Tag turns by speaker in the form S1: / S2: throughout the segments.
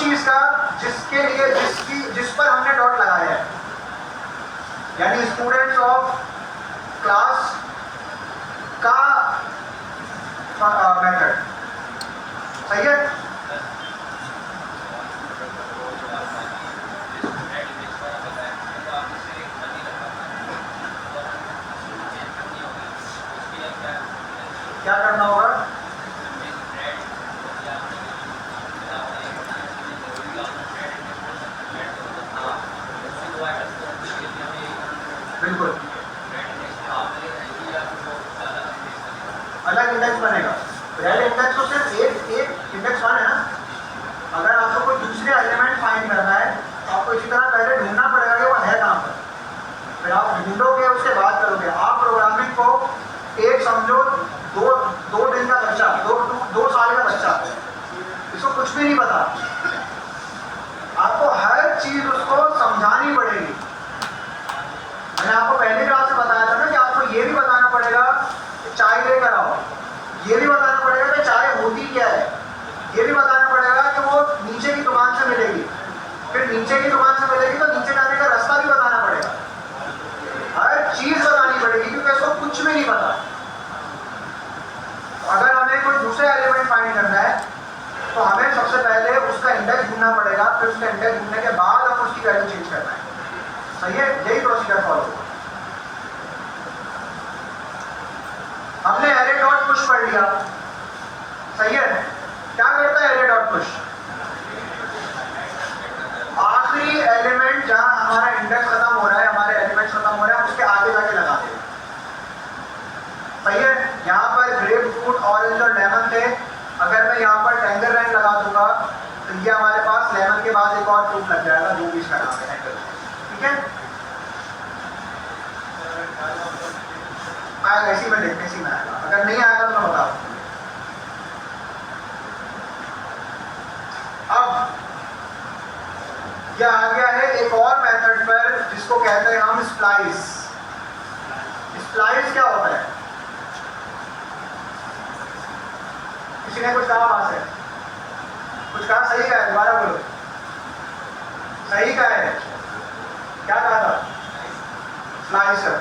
S1: चीज का जिसके लिए जिस पर हमने डॉट लगाया है, यानी स्टूडेंट्स ऑफ क्लास का मेथड। सही है? क्या करना होगा? बिल्कुल अलग इंडेक्स बनेगा। रेड इंडेक्स तो सिर्फ एक इंडेक्स 1 है ना। अगर आपको कोई दूसरे एलिमेंट फाइंड करना है तो आपको इसी तरह पहले ढूंढना पड़ेगा कि वो है कहाँ पर, फिर आप ढूंढोगे उसके बाद करोगे। आप प्रोग्रामिंग को एक समझो दो दिन का बच्चा, दो साल का बच्चा, इसको कुछ भी नहीं पता, आपको हर चीज उसको समझानी पड़ेगी। मैंने आपको पहली क्लास में बताया था ना कि आपको ये भी बताना पड़ेगा कि चाय लेकर आओ, ये भी बताना पड़ेगा कि चाय होती क्या है, ये भी बताना पड़ेगा कि वो नीचे की दुकान से मिलेगी, फिर नीचे की दुकान से मिलेगी तो नीचे जाने का रास्ता भी बताना पड़ेगा। हर चीज बतानी पड़ेगी क्योंकि इसको कुछ भी नहीं पता। अगर हमें कोई दूसरा एलिमेंट फाइंड करना है तो हमें सबसे पहले उसका इंडेक्स ढूंढना पड़ेगा, फिर उसका इंडेक्स ढूंढने के बाद हम उसकी वैल्यू चेंज करना है। सही है? यही प्रोसीजर फॉलो होगा। हमने एरे डॉट पुश पढ़ लिया। सही है? क्या करता है एरे डॉट पुश? आखिरी एलिमेंट जहां हमारा इंडेक्स खत्म हो रहा है, हमारे एलिमेंट खत्म हो रहे हैं, उसके आगे जाके लगा देगा। सही है? यहाँ पर ग्रेप फ्रूट, ऑरेंज और लेमन थे। अगर मैं यहाँ पर टैंगरजाइन लगा दूंगा तो ये हमारे पास लेमन के बाद एक और फ्रूट लग जाएगा जो भी इसका नाम है टैंगरजाइन। ठीक है? आएगा इसी में, देखने इसी में आएगा। अगर नहीं आएगा तो मैं बता दूँ। अब यह आ गया है एक और मेथड पर जिसको कहते हैं हम स्प्लाइस। स्प्लाइस क्या होता है? किसी ने कुछ कहा वहां से? कुछ कहा? सही कहा है, दोबारा बोलो। सही कहा है। क्या कहा था? स्लाइसर।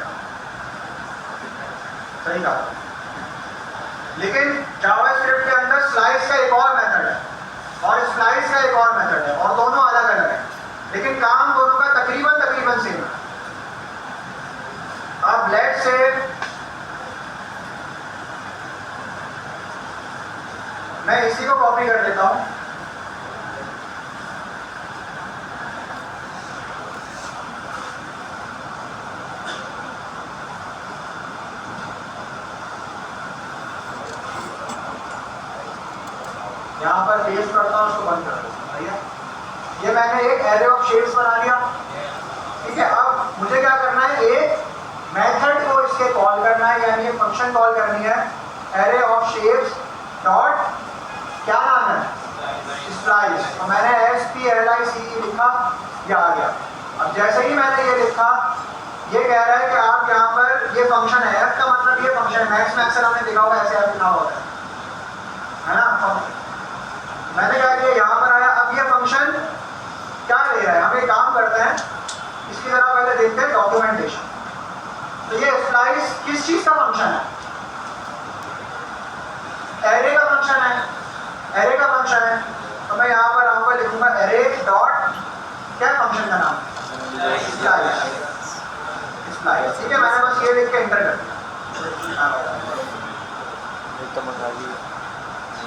S1: सही कहा। लेकिन जावास्क्रिप्ट के अंदर स्लाइस का एक और मेथड है और स्प्लाइस का एक और मेथड है और दोनों अलग अलग है, लेकिन काम दोनों का तकरीबन सेम है। अब लेट्स से मैं इसी को कॉपी कर लेता हूं। यहां पर पेस्ट करता हूं, उसको बंद कर दूं। सही है? ये मैंने एक एरे ऑफ शेप्स बना लिया। ठीक है? अब मुझे क्या करना है? एक मेथड को इसके कॉल करना है, यानी एक फंक्शन कॉल करनी है, एरे ऑफ शेप्स डॉट क्या नाम है? स्प्लाइस। तो मैंने SPLICE लिखा, ये आ गया। अब जैसे ही मैंने ये लिखा, ये कह रहा है कि आप यहाँ पर ये फंक्शन है, F का मतलब ये फंक्शन है। मैक्स में अक्सर हमने लिखा होगा ऐसे F लिखा होता है ना। मैंने कहा कि यहाँ पर आया। अब ये फंक्शन क्या ले रहा है? हम एक काम करते हैं, इसकी तरह पहले देखते हैं डॉक्यूमेंटेशन। तो ये स्प्लाइस किस चीज का फंक्शन है? एरे का फंक्शन है। एरे का फंक्शन है तो मैं यहाँ पर आऊंगा, लिखूंगा एरे डॉट क्या फंक्शन का नाम? स्प्लाइस। स्प्लाइस। ठीक है? मैंने बस ये लिख के एंटर कर दिया।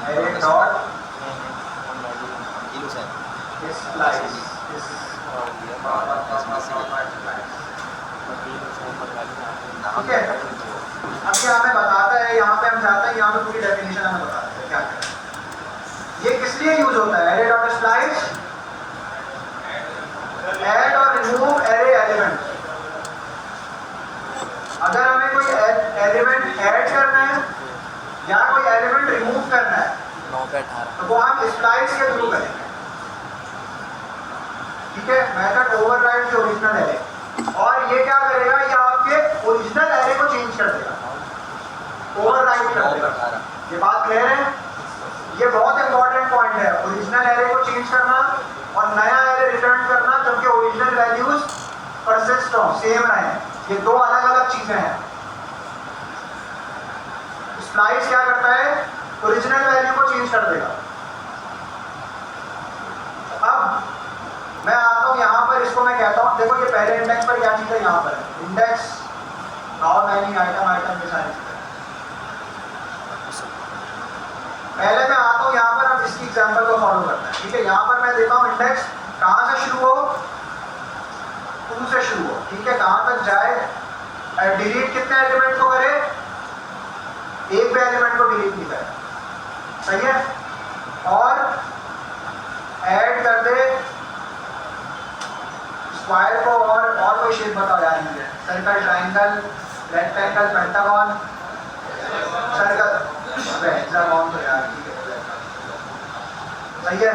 S1: Array dot splice. ठीक है? अब ये हमें बताता है, यहाँ पे हम जाते हैं, यहाँ पे पूरी डेफिनेशन हमें बताता है क्या है। ये किस लिए यूज होता है? एरे डॉट स्प्लाइस ऐड और रिमूव एरे एलिमेंट। अगर हमें कोई एलिमेंट ऐड करना है या कोई एलिमेंट रिमूव करना है तो वो हम स्प्लाइस के थ्रू करेंगे। ठीक है? Method override the original array. और ये क्या करेगा? ये आपके ओरिजिनल एरे को चेंज कर देगा, ओवरराइड कर देगा। ये बात क्लियर है? ये बहुत इंपॉर्टेंट पॉइंट है, ओरिजिनल एरे को चेंज करना और नया एरे रिटर्न करना जबकि ओरिजिनल वैल्यूज परसिस्ट हो, सेम रहे। ये दो अलग अलग चीजें हैं। स्प्लाइस क्या करता है, ओरिजिनल वैल्यू को चेंज कर देगा। अब मैं आता हूं यहां पर, इसको मैं कहता हूं, देखो ये पहले इंडेक्स पर क्या चीज है, यहां पर इंडेक्स हाउ मैनी आइटम के सारे। पहले मैं आता हूं यहां पर, अब इसकी एग्जांपल को फॉलो करते हैं, ठीक है। यहां पर मैं देता हूं इंडेक्स कहां से शुरू हो, 2 से शुरू हो, ठीक है। कहां तक जाए, डिलीट कितने एलिमेंट को करे, एक भी एलिमेंट को डिलीट नहीं करे, सही है। और ऐड कर दे स्क्वायर को, और कोई शेप बताओ यार मुझे, circle, triangle, rectangle, pentagon, circle, hexagon, तो यार ठीक है, सही है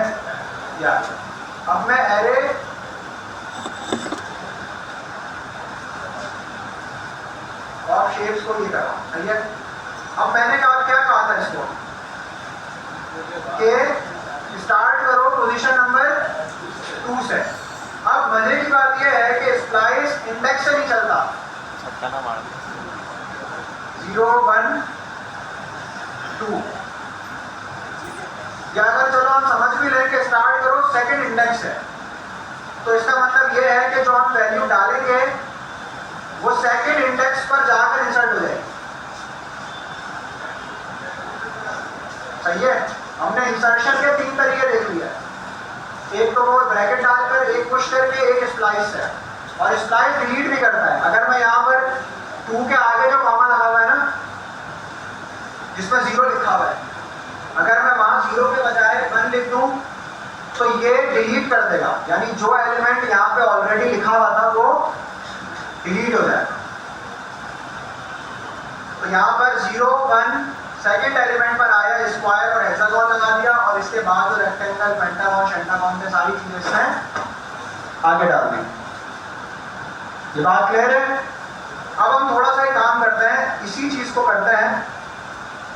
S1: यार। अब मैं एरे और शेप्स को ये कर रहा हूं, सही है। अब मैंने क्या कहा था इसको कि स्टार्ट करो पोजीशन नंबर 2 से। अब मजे की बात यह है कि स्प्लाइस इंडेक्स से नहीं चलता, 0 1 2, या अगर चलो हम समझ भी लें कि स्टार्ट करो सेकंड इंडेक्स है, तो इसका मतलब यह है कि जो हम वैल्यू डालेंगे वो सेकंड इंडेक्स पर जाकर इंसर्ट हो जाएगी, सही है। हमने इंसर्शन के 3 तरीके देख लिया, एक तो वो ब्रैकेट डालकर, एक पुश करके, एक स्प्लाइस है। और स्प्लाइस डिलीट भी करता है। अगर मैं यहाँ पर 2 के आगे जो कॉमा लगा हुआ है ना, जिसमें 0 लिखा हुआ है, अगर मैं वहां 0 के बजाय 1 लिख दूं तो ये डिलीट कर देगा, यानी जो एलिमेंट यहाँ पे ऑलरेडी लिखा हुआ था वो डिलीट हो जाएगा। तो यहाँ पर 0 1 सेकेंड एलिमेंट पर आया, स्क्वायर और हेक्सागन लगा दिया, और इसके बाद जो रेक्टेंगल, पेंटागन, शेंटागन पे सारी चीजें इसमें आगे डाल दी। ये बात क्लियर है। अब हम थोड़ा सा काम करते हैं, इसी चीज को करते हैं,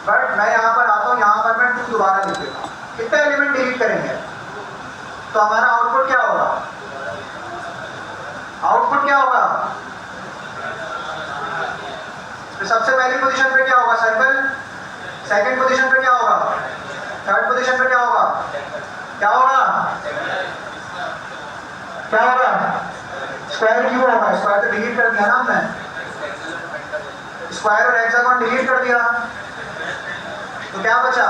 S1: बट मैं यहाँ पर आता हूँ, यहाँ पर मैं 2 दोबारा लिख देता हूँ। कितने एलिमेंट डिलीट करेंगे तो हमारा आउटपुट क्या होगा, आउटपुट क्या होगा, तो सबसे पहली पोजीशन पे क्या होगा, सर्कल, सेकंड पोजीशन पे क्या होगा, थर्ड पोजीशन पे क्या होगा, क्या होगा, क्या होगा, स्क्वायर क्यों होगा, स्क्वायर तो डिलीट कर दिया ना हमने, स्क्वायर और हेक्सागन डिलीट कर दिया, तो क्या बचा,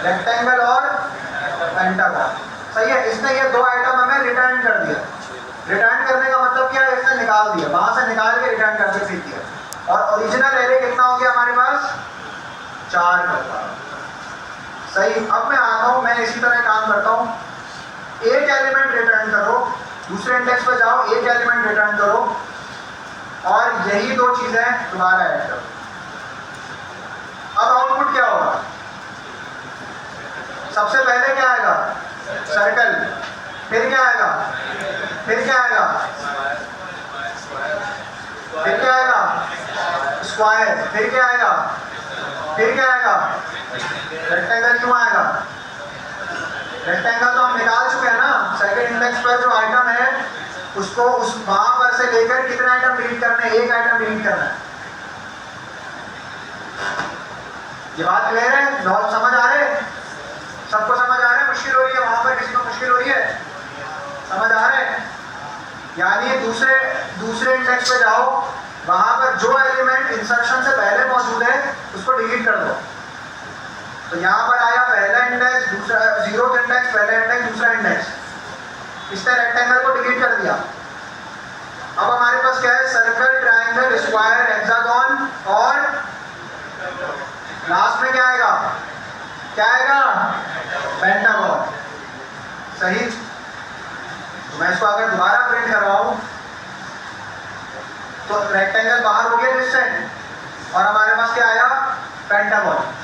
S1: रेक्टेंगल और पेंटागन, सही है। इसने ये 2 आइटम हमें रिटर्न कर दिया। रिटर्न करने का मतलब क्या है, इसने निकाल दिया, वहां से निकाल के रिटर्न करके सीख दिया। और ओरिजिनल एरे कितना हो गया हमारे पास, 4 करता, सही। अब मैं आता हूं, मैं इसी तरह काम करता हूं, एक एलिमेंट रिटर्न करो, दूसरे इंडेक्स पर जाओ, एक एलिमेंट रिटर्न करो, और यही 2 चीजें दोबारा ऐड करो। अब आउटपुट क्या होगा, सबसे पहले क्या आएगा, सर्कल, फिर क्या आएगा, फिर क्या आएगा, फिर क्या आएगा, स्क्वायर, फिर क्या आएगा, फिर क्या आएगा, रेक्टेंगल क्यों आएगा, रेक्टेंगल तो हम निकाल चुके हैं ना, सेकंड इंडेक्स पर जो आइटम है उसको उस वहां पर से लेकर कितने आइटम डिलीट करने हैं, एक आइटम डिलीट करना है। ये बात क्लियर है, नॉट समझ आ रहे, सबको समझ आ रहा है, मुश्किल हो रही है वहां पर, किसी को मुश्किल हो रही है, समझ आ रहे, यानी दूसरे इंडेक्स पे जाओ, वहां पर जो एलिमेंट इंसर्शन से पहले मौजूद है उसको डिलीट कर दो। तो यहाँ पर आया पहला इंडेक्स, दूसरा 0th इंडेक्स, पहला इंडेक्स, दूसरा इंडेक्स, इसने रेक्टेंगल को डिलीट कर दिया। अब हमारे पास क्या है, सर्कल, ट्रायंगल, स्क्वायर, हेक्सागन, और लास्ट में क्या आएगा, क्या आएगा, पेंटागन, सही। तो मैं इसको अगर दोबारा प्रिंट करवाऊं तो रेक्टेंगल बाहर हो गया जिससे, और हमारे पास क्या आया, पेंटागन।